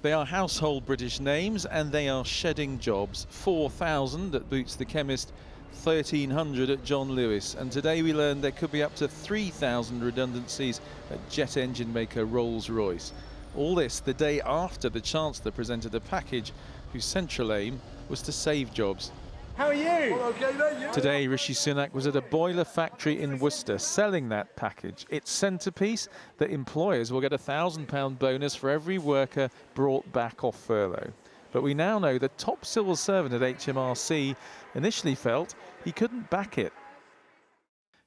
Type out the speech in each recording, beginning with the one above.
They are household British names and they are shedding jobs. 4,000 at Boots the Chemist, 1,300 at John Lewis. And today we learned there could be up to 3,000 redundancies at jet engine maker Rolls-Royce. All this the day after the Chancellor presented a package whose central aim was to save jobs. How are you? Well, okay, mate, you? Today, Rishi Sunak was at a boiler factory in Worcester selling that package. Its centrepiece, that employers will get a £1,000 bonus for every worker brought back off furlough. But we now know the top civil servant at HMRC initially felt he couldn't back it.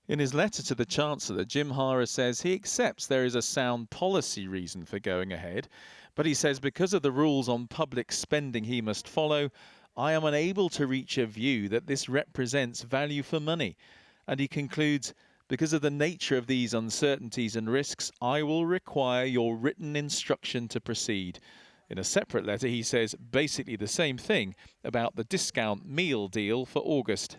In his letter to the Chancellor, Jim Hara says he accepts there is a sound policy reason for going ahead, but he says because of the rules on public spending he must follow, I am unable to reach a view that this represents value for money. And he concludes, because of the nature of these uncertainties and risks, I will require your written instruction to proceed. In a separate letter, he says basically the same thing about the discount meal deal for August.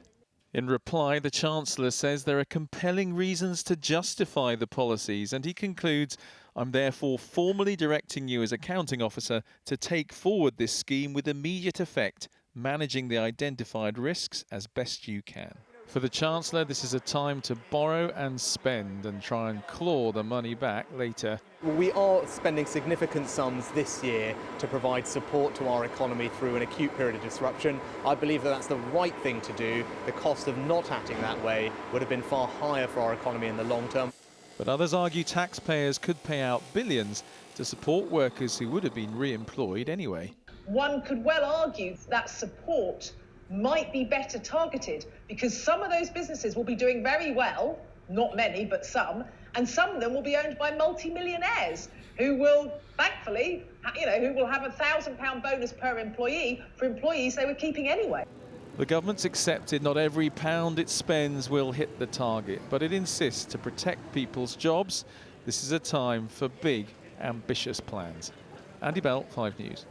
In reply, the Chancellor says there are compelling reasons to justify the policies, and he concludes, I'm therefore formally directing you as accounting officer to take forward this scheme with immediate effect, managing the identified risks as best you can. For the Chancellor, this is a time to borrow and spend and try and claw the money back later. We are spending significant sums this year to provide support to our economy through an acute period of disruption. I believe that that's the right thing to do. The cost of not acting that way would have been far higher for our economy in the long term. But others argue taxpayers could pay out billions to support workers who would have been re-employed anyway. One could well argue that support might be better targeted because some of those businesses will be doing very well, not many, but some, and some of them will be owned by multi-millionaires who will, thankfully, who will have a £1,000 bonus per employee for employees they were keeping anyway. The government's accepted not every pound it spends will hit the target, but it insists to protect people's jobs. This is a time for big, ambitious plans. Andy Bell, 5 News.